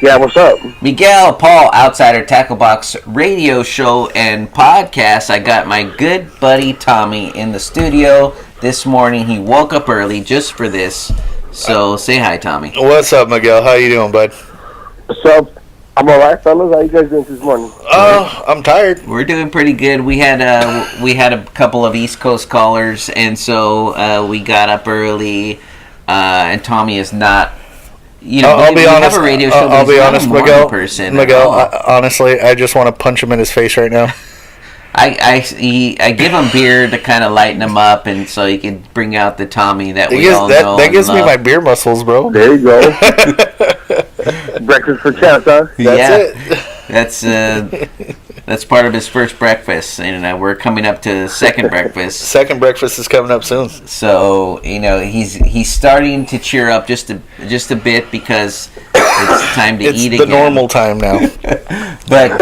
Yeah, what's up? Miguel, Paul, Outsider Tackle Box radio show and podcast. I got my good buddy Tommy in the studio this morning. He woke up early just for this. So say hi, Tommy. What's up, Miguel? How you doing, bud? What's up? I'm alright, fellas. How you guys doing this morning? Oh, I'm tired. We're doing pretty good. We had a couple of East Coast callers, and so we got up early. And Tommy is not. You know, I'll be honest. Have a radio show, I'll be honest, Miguel. Miguel, honestly, I just want to punch him in his face right now. I give him beer to kind of lighten him up, and so he can bring out the Tommy that we all know. That gives me my beer muscles, bro. There you go. Breakfast for champs, huh? That's it. That's part of his first breakfast, and we're coming up to second breakfast. Second breakfast is coming up soon. So he's starting to cheer up just a bit because it's time to eat again. It's the normal time now. But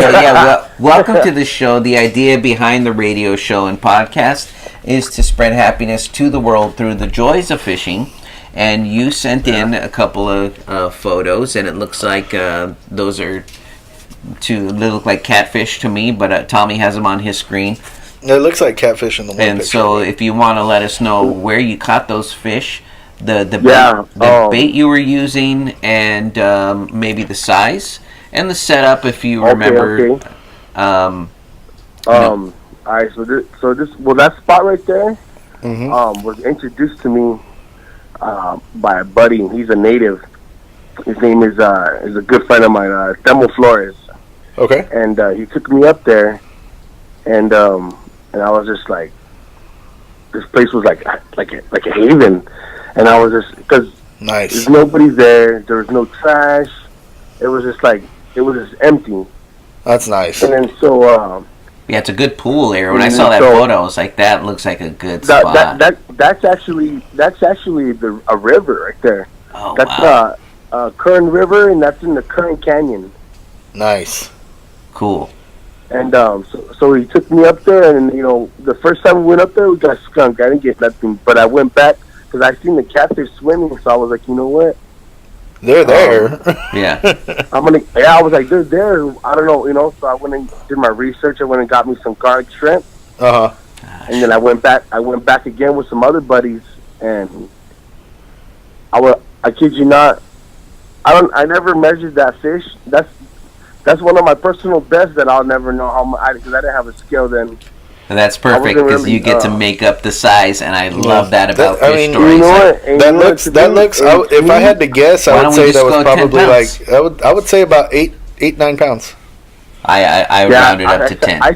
welcome to the show. The idea behind the radio show and podcast is to spread happiness to the world through the joys of fishing. And you sent in a couple of photos, and it looks like those are. They look like catfish to me, but Tommy has them on his screen. It looks like catfish in the one And picture. so, if you want to let us know where you caught those fish, the bait you were using, and maybe the size and the setup, if you remember. Okay. All right. So this that spot right there, was introduced to me by a buddy. He's a native. His name is a good friend of mine, Temo Flores. Okay. And he took me up there, and I was just like, this place was like a haven, and I was just because nice. There's nobody there. There was no trash. It was just empty. That's nice. And then so yeah, it's a good pool area. When I saw that photo, I was like, that looks like a good spot. That's actually a river right there. Oh, that's wow. Kern River, and that's in the Kern Canyon. Nice. Cool. And so he took me up there, and the first time we went up there, we got skunked. I didn't get nothing, but I went back because I seen the catfish swimming, so I was like, you know what? They're there. Yeah. I was like, they're there. I don't know, so I went and did my research. I went and got me some garlic shrimp. Uh-huh. And then I went back again with some other buddies, and I kid you not, I never measured that fish. That's one of my personal bests that I'll never know how much, because I didn't have a scale then. And that's perfect because you get to make up the size, and I love that about fish stories. You know what? That looks. If I had to guess, I would say that was probably like I would say about 9 pounds. I rounded up to 10. I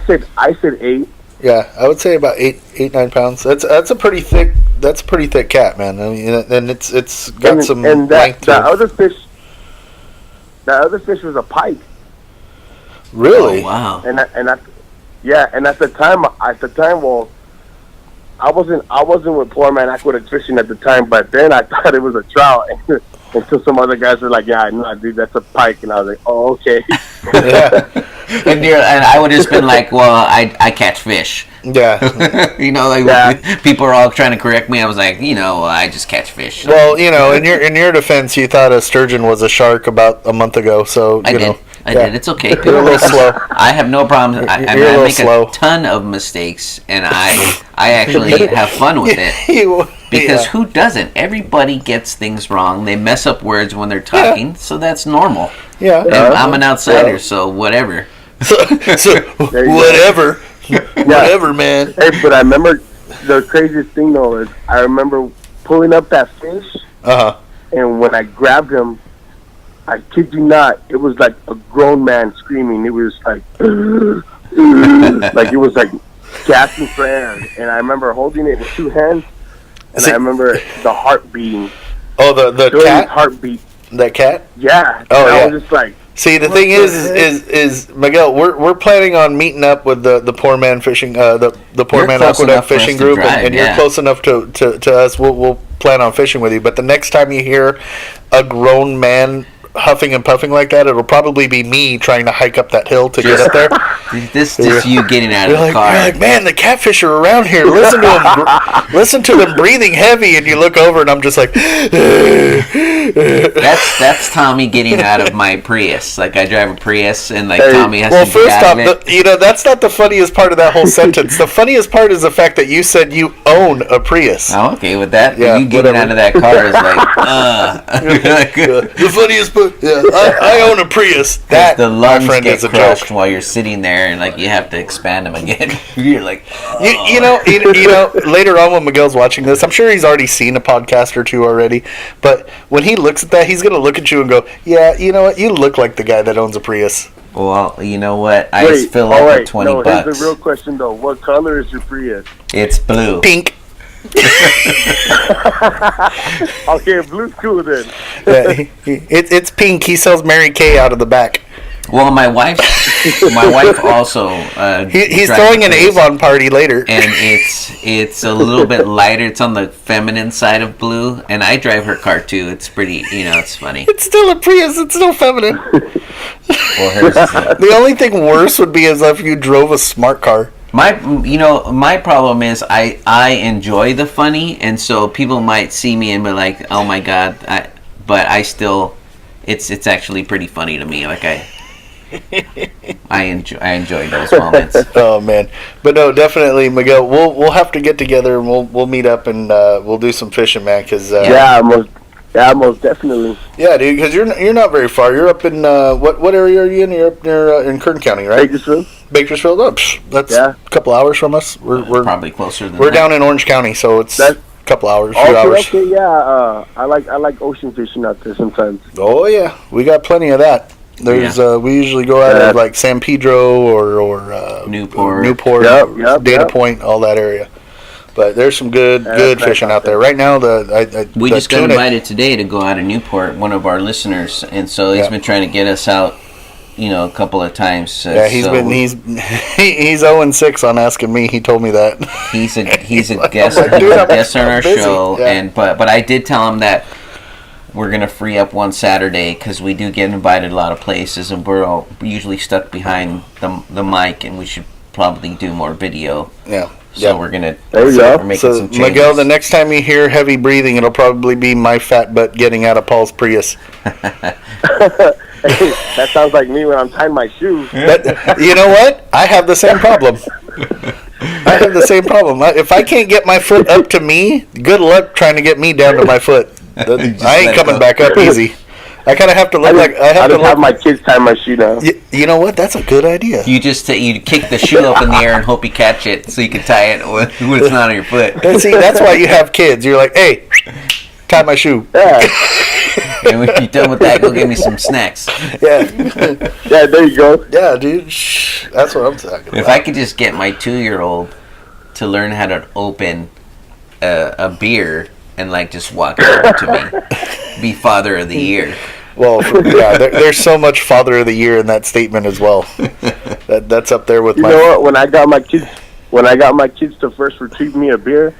said 8. Yeah, I would say about 9 pounds. That's a pretty thick. That's a pretty thick cat, man. I mean, and it's got some length to it. That other fish was a pike. Really? Oh, wow. And at the time, well, I wasn't with poor man aquatic fishing at the time, but then I thought it was a trout until some other guys were like, "Yeah, no, dude, that's a pike," and I was like, "Oh, okay." Yeah. And I would have just been like, "Well, I catch fish." Yeah. People are all trying to correct me. I was like, I just catch fish. Well, in your defense, you thought a sturgeon was a shark about a month ago, so I did. It's okay. You're a little slow. I have no problem. I make a ton of mistakes, and I actually have fun with it. Because who doesn't? Everybody gets things wrong. They mess up words when they're talking, so that's normal. Yeah. And I'm an outsider, so whatever. So whatever. Whatever, man. Hey, but I remember the craziest thing, though, is I remember pulling up that fish, and when I grabbed him, I kid you not, it was like a grown man screaming. It was like, like it was like gasping for air. And I remember holding it with 2 hands, and I remember the heart beating. Oh, the cat? Heartbeat. That cat? Yeah. Oh, and yeah. I was just like, see, the thing is Miguel, we're planning on meeting up with the poor man fishing, the poor man aqueduct fishing group, and you're close enough to us. We'll plan on fishing with you. But the next time you hear a grown man huffing and puffing like that, it'll probably be me trying to hike up that hill to get up there. This is you getting out of the car. You're like, man, the catfish are around here. Listen to them. Listen to them breathing heavy, and you look over, and I'm just like. That's Tommy getting out of my Prius. Like I drive a Prius, and like Tommy has to get out of it. That's not the funniest part of that whole sentence. The funniest part is the fact that you said you own a Prius. Oh, okay, with that, you getting out of that car is like, The funniest part, I own a Prius. That, the lungs my friend, get is a crushed joke. while you're sitting there, and like you have to expand them again. You're like, you know, later on when Miguel's watching this, I'm sure he's already seen a podcast or two already. But when he looks at that, he's gonna look at you and go, "Yeah, you know what? You look like the guy that owns a Prius." well, you know what? I fill up with $20. Here's the real question though: what color is your Prius? It's blue. Pink. Okay, blue's cool then. It's pink. He sells Mary Kay out of the back. Well, my wife also. He's throwing an Avon party later, and it's a little bit lighter. It's on the feminine side of blue, and I drive her car too. It's pretty, it's funny. It's still a Prius. It's still feminine. Well, hers is the only thing worse would be as if you drove a smart car. My problem is I enjoy the funny, and so people might see me and be like, "Oh my god!" But I still, it's actually pretty funny to me. Like I enjoy those moments. Oh man, but no, definitely, Miguel. We'll have to get together and we'll meet up and we'll do some fishing, man. Cause most definitely. Yeah, dude. Because you're not very far. You're up in what area are you in? You're up near in Kern County, right? Bakersfield. Oh, that's a couple hours from us. We're probably closer than we're down in Orange County, so it's a couple hours, few hours. Okay, yeah. I like ocean fishing out there sometimes. Oh yeah, we got plenty of that. There's we usually go out of like San Pedro or Newport, Data Point, all that area. But there's some good fishing out there right now. We just got invited today to go out of Newport, one of our listeners, and so he's been trying to get us out, a couple of times. He's 0-6 on asking me. He told me that. He's a guest. He's a guest on our show, but I did tell him that we're gonna free up one Saturday because we do get invited a lot of places, and we're all usually stuck behind the mic, and we should probably do more video. Yeah. So we're gonna. There you go. Making some changes. Miguel, the next time you hear heavy breathing, it'll probably be my fat butt getting out of Paul's Prius. That sounds like me when I'm tying my shoe. You know what? I have the same problem. If I can't get my foot up to me, good luck trying to get me down to my foot. I ain't coming back up easy. I kind of have to look I have my kids tie my shoe now. You know what? That's a good idea. You just you kick the shoe up in the air and hope you catch it, so you can tie it when it's not on your foot. See, that's why you have kids. You're like, hey, tie my shoe. Yeah. And when you're done with that, go get me some snacks. Yeah. Yeah, there you go. Yeah, dude. That's what I'm talking about. If I could just get my 2-year-old to learn how to open a beer and just walk it over to me, be Father of the Year. Well, there's so much Father of the Year in that statement as well. That's up there with You know what? When I got my kids to first retrieve me a beer,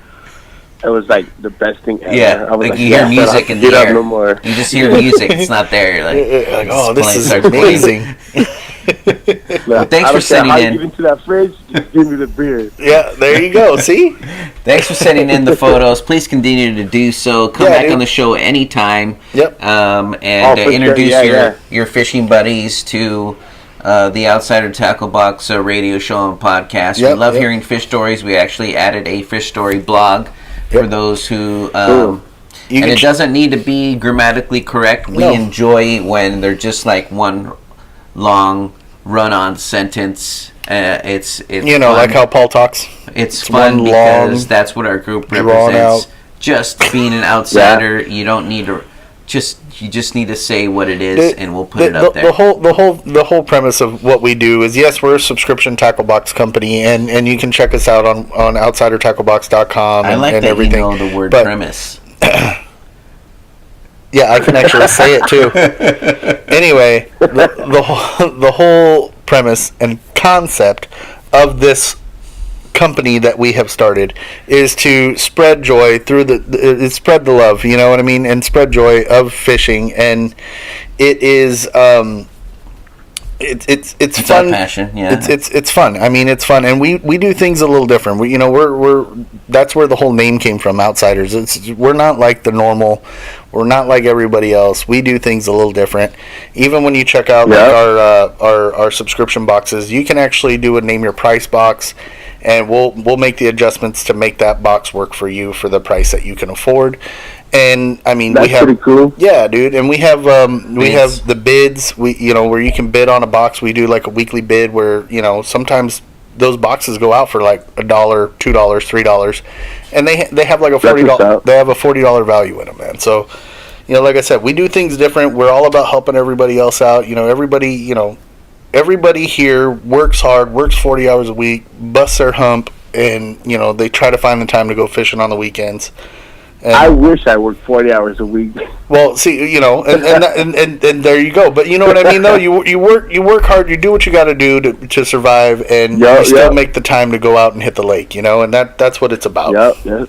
it was like the best thing ever. Yeah, I was you hear music in the air. No more. You just hear music. It's not there. You're like, oh, this is amazing. Well, thanks for sending in. Get into that fridge, just give me the beer. Yeah, there you go. See? Thanks for sending in the photos. Please continue to do so. Come back on the show anytime. Yep. And introduce your fishing buddies to the Outsider Tackle Box radio show and podcast. We love hearing fish stories. We actually added a fish story blog for those who... and it doesn't need to be grammatically correct. We enjoy when they're just like one long run-on sentence. It's fun. Like how Paul talks. It's fun because that's what our group represents. Just being an outsider, you don't need to. You just need to say what it is, and we'll put it up there. The whole premise of what we do is, yes, we're a subscription tackle box company, and you can check us out on outsidertacklebox.com I like and that everything. You know the word premise. Yeah, I can actually say it too. Anyway, the whole premise and concept of this company that we have started is to spread joy through spread the love, you know what I mean, and spread joy of fishing. And it is it's our fun. passion. Yeah, it's fun. I mean, it's fun, and we do things a little different. We're that's where the whole name came from. Outsiders. We're not like the normal. We're not like everybody else. We do things a little different. Even when you check out like our subscription boxes, you can actually do a name your price box, and we'll make the adjustments to make that box work for you for the price that you can afford. And I mean, that's we have pretty cool. Yeah, dude, and we have the bids. We where you can bid on a box. We do like a weekly bid where sometimes those boxes go out for like $1, $2, $3, and they have like a $40 they have a $40 value in them, man. So like I said, we do things different. We're all about helping everybody else out. Everybody here works hard, works 40 hours a week, busts their hump, and they try to find the time to go fishing on the weekends. And I wish I worked 40 hours a week. Well, see, and there you go. But you know what I mean, though. You work hard. You do what you got to do to survive, and you still make the time to go out and hit the lake. And that's what it's about. Yep.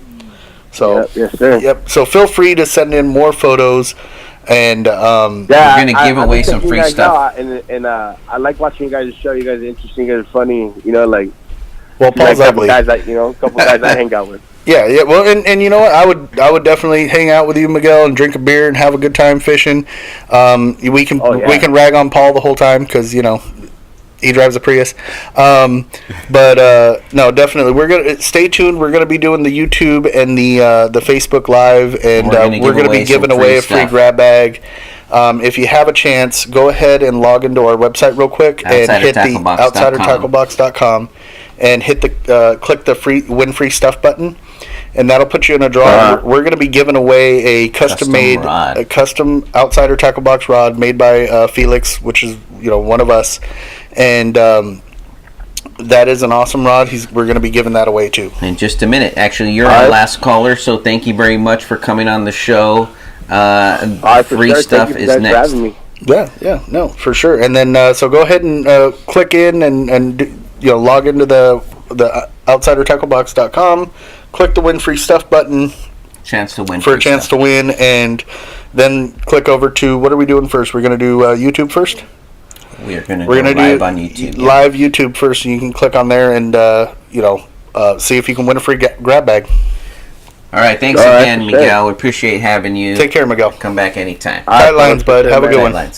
So yes, sir. Yep. So feel free to send in more photos, and we're gonna give away some free stuff. And I like watching you guys' show. You guys are interesting. You guys are funny. Like. Well, Paul's ugly. A couple guys I hang out with. Yeah. Well, and you know what? I would definitely hang out with you, Miguel, and drink a beer and have a good time fishing. We can rag on Paul the whole time because he drives a Prius. But no, definitely we're gonna stay tuned. We're gonna be doing the YouTube and the Facebook Live, and we're gonna be giving away a free grab bag. If you have a chance, go ahead and log into our website real quick and hit the outsidertacklebox.com and hit the click the win free stuff button, and that'll put you in a draw. We're going to be giving away a custom Outsider Tackle Box rod made by Felix, which is one of us, and that is an awesome rod. We're going to be giving that away too. In just a minute. Actually, you're our last caller, so thank you very much for coming on the show. Free stuff is next. Yeah, no, for sure. And then so go ahead and click in and log into the outsidertacklebox.com, click the win free stuff button for a chance to win, and then click over to what are we doing first? We're going to do YouTube first. We're going to do live on YouTube. Live YouTube first, and you can click on there and see if you can win a free grab bag. All right, thanks again, Miguel. We appreciate having you. Take care, Miguel. Come back anytime. Tight lines, bud. Have a good one.